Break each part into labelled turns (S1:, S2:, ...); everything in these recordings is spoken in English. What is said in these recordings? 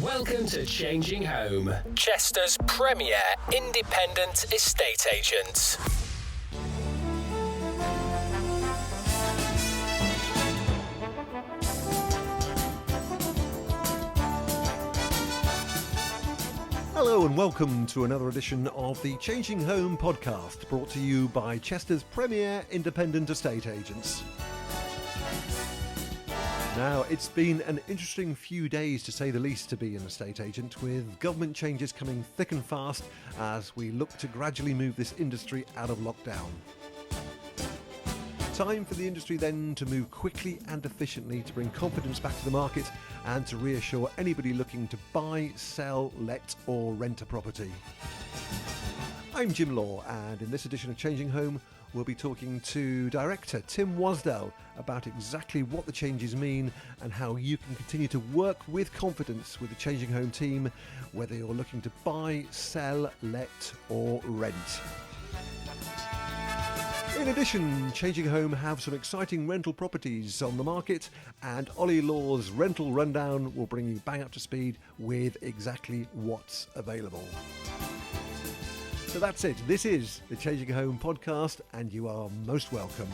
S1: Welcome to Changing Home, Chester's premier independent estate agents.
S2: Hello and welcome to another edition of the Changing Home Podcast, brought to you by Chester's premier independent estate agents. Now, it's been an interesting few days, to say the least, to be an estate agent, with government changes coming thick and fast as we look to gradually move this industry out of lockdown. Time for the industry then to move quickly and efficiently to bring confidence back to the market and to reassure anybody looking to buy, sell, let or rent a property. I'm Jim Law, and in this edition of Changing Home, we'll be talking to Director Tim Wasdell about exactly what the changes mean and how you can continue to work with confidence with the Changing Home team, whether you're looking to buy, sell, let or rent. In addition, Changing Home have some exciting rental properties on the market, and Ollie Law's Rental Rundown will bring you bang up to speed with exactly what's available. So that's it. This is the Changing Home Podcast, and you are most welcome.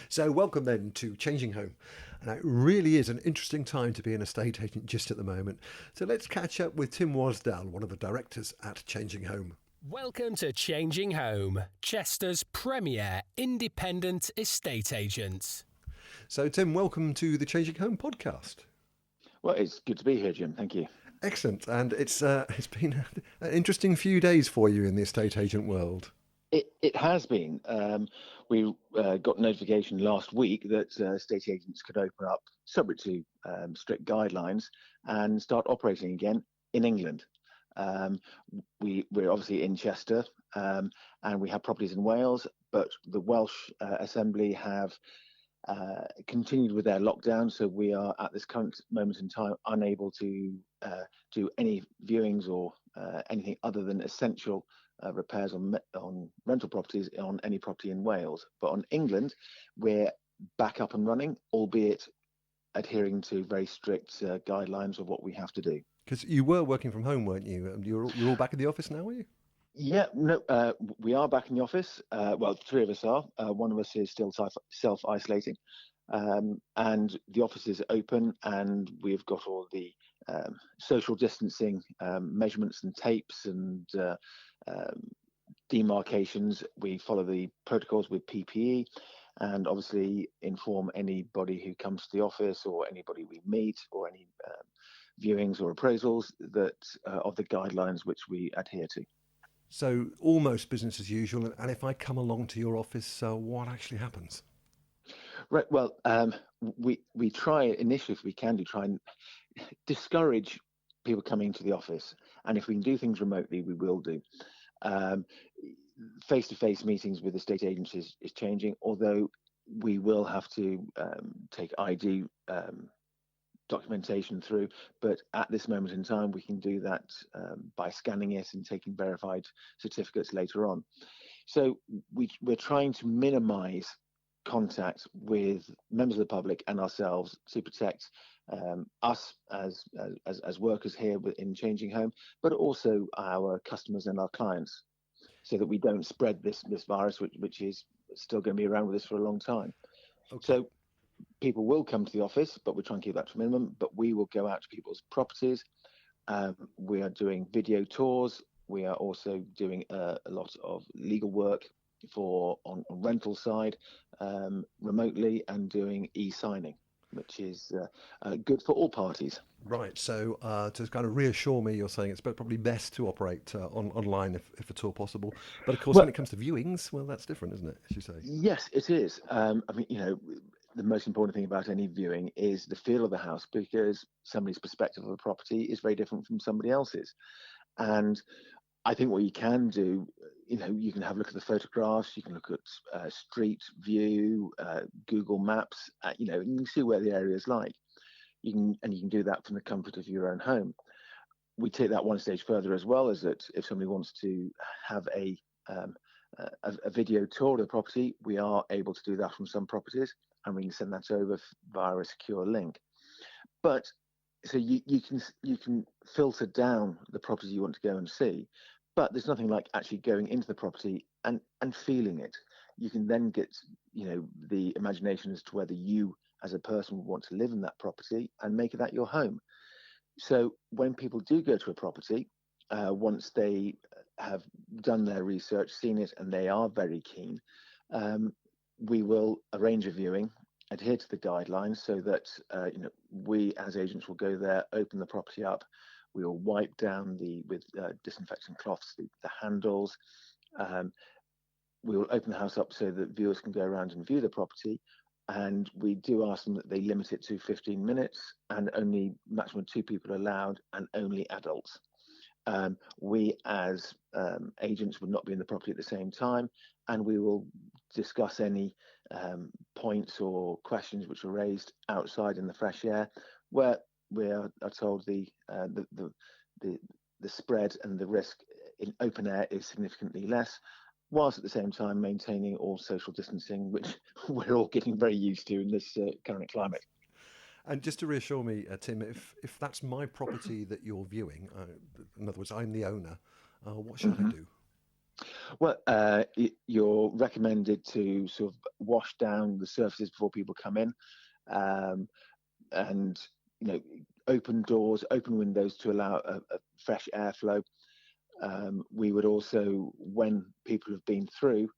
S2: So welcome then to Changing Home. And it really is an interesting time to be an estate agent just at the moment. So let's catch up with Tim Wasdell, one of the directors at Changing Home.
S1: Welcome to Changing Home, Chester's premier independent estate agents.
S2: So Tim, welcome to the Changing Home Podcast.
S3: Well, it's good to be here, Jim. Thank you.
S2: Excellent. And it's been an interesting few days for you in the estate agent world.
S3: It has been. We got notification last week that estate agents could open up, subject to strict guidelines, and start operating again in England. We're obviously in Chester, and we have properties in Wales, but the Welsh Assembly have continued with their lockdown, so we are at this current moment in time unable to do any viewings or anything other than essential repairs on rental properties on any property in Wales. But on England, we're back up and running, albeit adhering to very strict guidelines of what we have to do.
S2: Because you were working from home, weren't you? You're all back in the office now, are you?
S3: Yeah, no, we are back in the office. Well, three of us are. One of us is still self-isolating. And the office is open, and we've got all the social distancing measurements and tapes and demarcations. We follow the protocols with PPE, and obviously inform anybody who comes to the office or anybody we meet or any viewings or appraisals that of the guidelines which we adhere to.
S2: So almost business as usual. And if I come along to your office, what actually happens?
S3: Right. Well, we try initially, if we can, try and discourage people coming to the office. And if we can do things remotely, we will do. Face-to-face meetings with estate agents is changing, although we will have to take ID documentation through, but at this moment in time we can do that by scanning it and taking verified certificates later on. So we're trying to minimize contact with members of the public and ourselves to protect us as workers here in Changing Home, but also our customers and our clients, so that we don't spread this virus, which is still going to be around with us for a long time. Okay. So people will come to the office, but we're trying to keep that to a minimum. But we will go out to people's properties. We are doing video tours. We are also doing a lot of legal work on rental side remotely, and doing e-signing, which is good for all parties.
S2: Right. So to kind of reassure me, you're saying it's probably best to operate online if at all possible. But of course, when it comes to viewings, well, that's different, isn't it? As you say.
S3: Yes, it is. I mean, the most important thing about any viewing is the feel of the house, because somebody's perspective of a property is very different from somebody else's. And I think what you can do, you can have a look at the photographs, you can look at street view, Google Maps, you can see where the area is like. You can do that from the comfort of your own home. we take that one stage further as well, is that if somebody wants to have a video tour of the property, we are able to do that from some properties, and we can send that over via a secure link. But so you can filter down the property you want to go and see, but there's nothing like actually going into the property and feeling it. You can then get the imagination as to whether you as a person would want to live in that property and make it that your home. So when people do go to a property, once they have done their research, seen it, and they are very keen, we will arrange a viewing, adhere to the guidelines, so that we as agents will go there, open the property up. We will wipe down with disinfectant cloths the handles. We will open the house up so that viewers can go around and view the property. And we do ask them that they limit it to 15 minutes and only maximum 2 people allowed, and only adults. We as agents would not be in the property at the same time, and we will discuss any points or questions which are raised outside in the fresh air, where we are told the spread and the risk in open air is significantly less, whilst at the same time maintaining all social distancing, which we're all getting very used to in this current climate.
S2: And just to reassure me, Tim, if that's my property that you're viewing, in other words, I'm the owner, what should I do?
S3: Well, you're recommended to sort of wash down the surfaces before people come in, and open doors, open windows to allow a fresh airflow. We would also, when people have been through,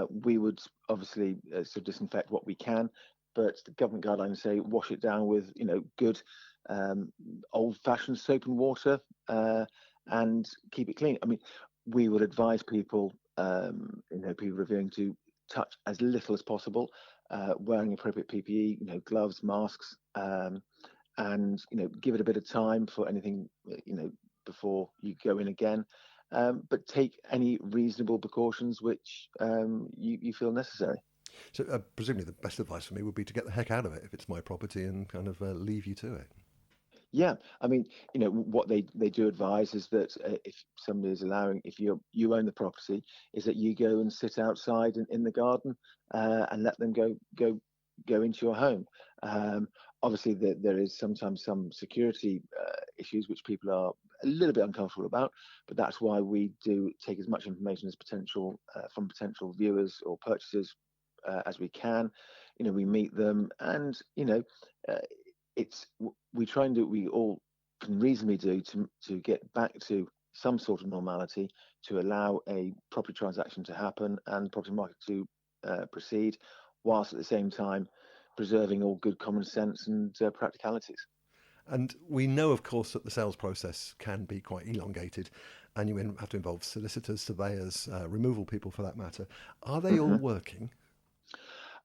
S3: we would obviously sort of disinfect what we can, but the government guidelines say wash it down with good old-fashioned soap and water, and keep it clean. I mean, we would advise people, people reviewing, to touch as little as possible, wearing appropriate PPE, gloves, masks, and give it a bit of time for anything, before you go in again. But take any reasonable precautions which you feel necessary.
S2: So presumably the best advice for me would be to get the heck out of it if it's my property, and kind of leave you to it.
S3: Yeah, I mean, what they do advise is that if somebody is allowing, if you own the property, is that you go and sit outside in the garden, and let them go into your home. Obviously, there is sometimes some security issues which people are a little bit uncomfortable about, but that's why we do take as much information as from potential viewers or purchasers as we can. We meet them, and we try and do what we all can reasonably do to get back to some sort of normality, to allow a property transaction to happen and the property market to proceed, whilst at the same time preserving all good common sense and practicalities.
S2: And we know, of course, that the sales process can be quite elongated, and you have to involve solicitors, surveyors, removal people for that matter. Are they all working?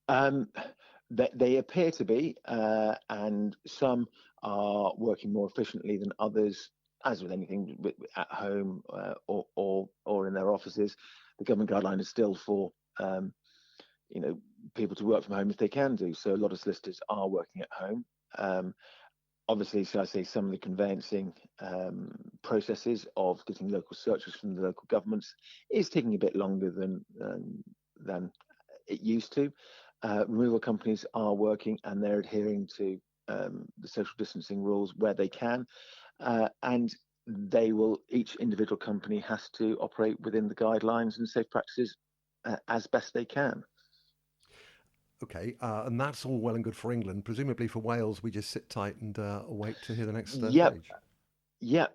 S3: They appear to be, and some are working more efficiently than others, as with anything at home or in their offices. The government guideline is still for people to work from home if they can do. So a lot of solicitors are working at home. Obviously, so I say some of the conveyancing processes of getting local searches from the local governments is taking a bit longer than it used to. Removal companies are working, and they're adhering to the social distancing rules where they can, and each individual company has to operate within the guidelines and safe practices as best they can.
S2: Okay, and that's all well and good for England. Presumably for Wales, we just sit tight and wait to hear the next stage.
S3: Yeah,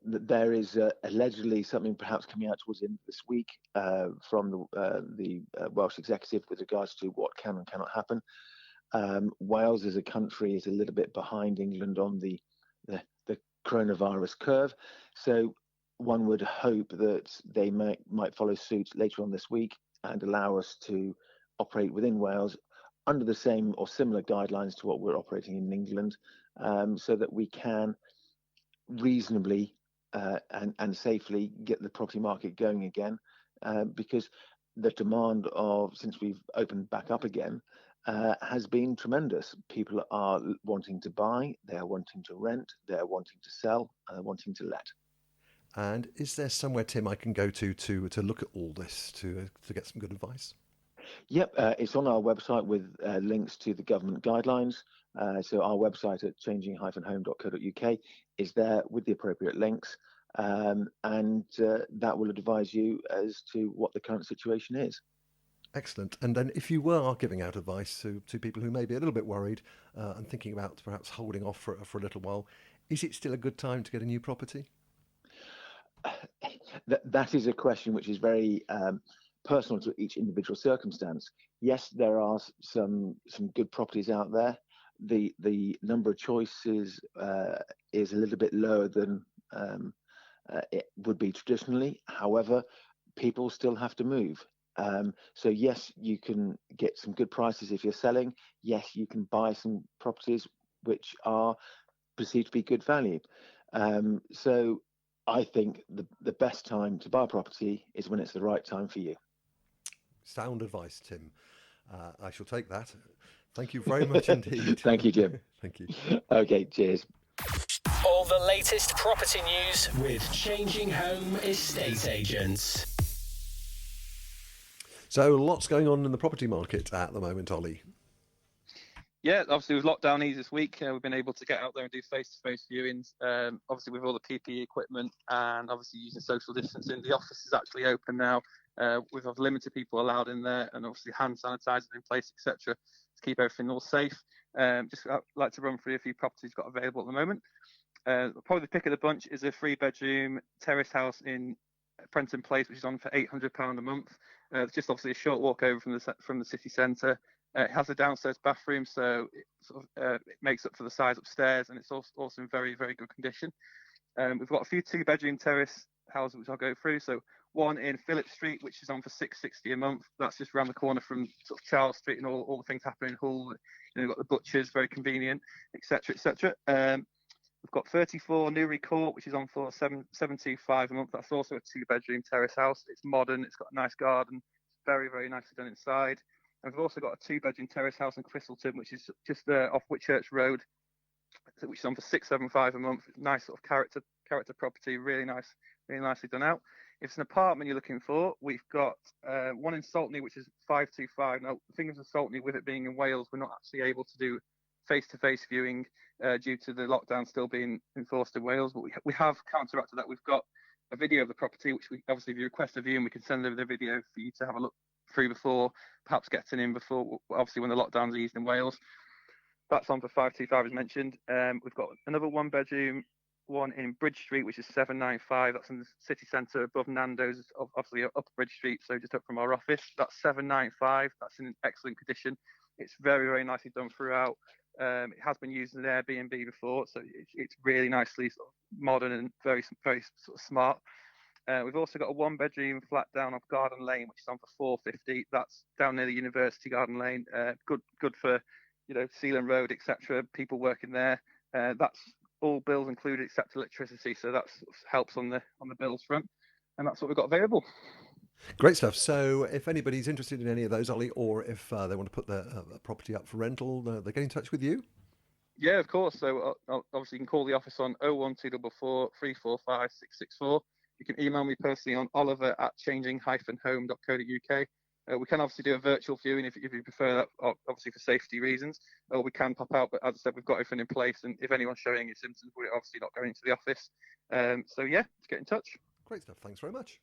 S3: there is allegedly something perhaps coming out towards the end of this week from the Welsh executive with regards to what can and cannot happen. Wales as a country is a little bit behind England on the coronavirus curve, so one would hope that they might follow suit later on this week and allow us to operate within Wales under the same or similar guidelines to what we're operating in England, so that we can reasonably and safely get the property market going again, because the demand since we've opened back up again, has been tremendous. People are wanting to buy, they're wanting to rent, they're wanting to sell, and they're wanting to let.
S2: And is there somewhere, Tim, I can go to look at all this, to get some good advice?
S3: Yep, it's on our website with links to the government guidelines. So our website at changing-home.co.uk is there with the appropriate links, and that will advise you as to what the current situation is.
S2: Excellent. And then if you were giving out advice to people who may be a little bit worried and thinking about perhaps holding off for a little while, is it still a good time to get a new property?
S3: That is a question which is very personal to each individual circumstance. Yes, there are some good properties out there. The number of choices is a little bit lower than it would be traditionally. However, people still have to move. So yes, you can get some good prices if you're selling. Yes, you can buy some properties which are perceived to be good value. So I think the best time to buy a property is when it's the right time for you.
S2: Sound advice, Tim. I shall take that. Thank you very much indeed.
S3: Thank you, Jim.
S2: Thank you.
S3: Okay, cheers.
S1: All the latest property news with Changing Home Estate Agents.
S2: So lots going on in the property market at the moment, Ollie.
S4: Yeah, obviously with lockdown ease this week, we've been able to get out there and do face-to-face viewings. Obviously with all the PPE equipment and obviously using social distancing. The office is actually open now. We've had limited people allowed in there, and obviously hand sanitizers in place, etc., to keep everything all safe. Just I'd like to run through a few properties got available at the moment. Probably the pick of the bunch is a 3-bedroom terrace house in Prenton Place, which is on for £800 a month. It's just obviously a short walk over from the city centre. It has a downstairs bathroom, so it makes up for the size upstairs, and it's also in very, very good condition. We've got a few 2-bedroom terrace houses which I'll go through. So one in Phillip Street, which is on for £660 a month. That's just around the corner from sort of Charles Street and all the things happening in Hull. You've got the butchers, very convenient, etc., etc. We've got 34 Newry Court, which is on for £725 a month. That's also a 2-bedroom terrace house. It's modern. It's got a nice garden. Very, very nicely done inside. And we've also got a 2-bedroom terrace house in Christleton, which is just off Whitchurch Road, which is on for £675 a month. Nice sort of character property, really nicely done out. If it's an apartment you're looking for, we've got one in Saltney, which is £525. Now, the thing is with Saltney, with it being in Wales, we're not actually able to do face-to-face viewing due to the lockdown still being enforced in Wales, but we have counteracted that. We've got a video of the property, which we obviously, if you request a viewing, we can send over the video for you to have a look through before, perhaps getting in before, obviously when the lockdown's eased in Wales. That's on for £525 as mentioned. We've got another 1-bedroom one in Bridge Street, which is £795. That's in the city centre above Nando's, obviously up Bridge Street, so just up from our office. That's £795. That's in excellent condition. It's very, very nicely done throughout. It has been used as an Airbnb before, so it's really nicely sort of modern and very, very sort of smart. We've also got a 1-bedroom flat down off Garden Lane, which is on for £450. That's down near the University Garden Lane. Good for, Sealand Road, etc. People working there. That's all bills included except electricity, so that helps on the bills front. And that's what we've got available.
S2: Great stuff. So if anybody's interested in any of those, Ollie, or if they want to put their property up for rental, they get in touch with you?
S4: Yeah, of course. So obviously you can call the office on 01244 345 664. You can email me personally on oliver@changing-home.co.uk. We can obviously do a virtual viewing if you prefer that, obviously for safety reasons. Or we can pop out, but as I said, we've got everything in place, and if anyone's showing any symptoms, we're obviously not going to the office. So yeah, let's get in touch.
S2: Great stuff. Thanks very much.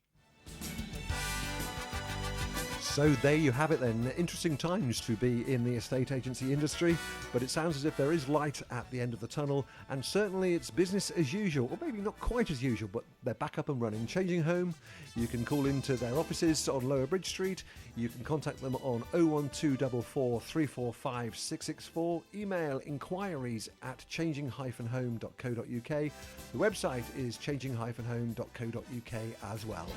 S2: So there you have it then. Interesting times to be in the estate agency industry, but it sounds as if there is light at the end of the tunnel, and certainly it's business as usual, or maybe not quite as usual, but they're back up and running. Changing Home, you can call into their offices on Lower Bridge Street. You can contact them on 01244 345 664. Email inquiries@changing-home.co.uk. The website is changing-home.co.uk as well.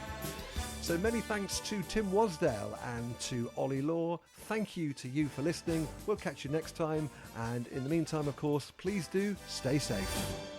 S2: So many thanks to Tim Wasdell and to Ollie Law. Thank you to you for listening. We'll catch you next time. And in the meantime, of course, please do stay safe.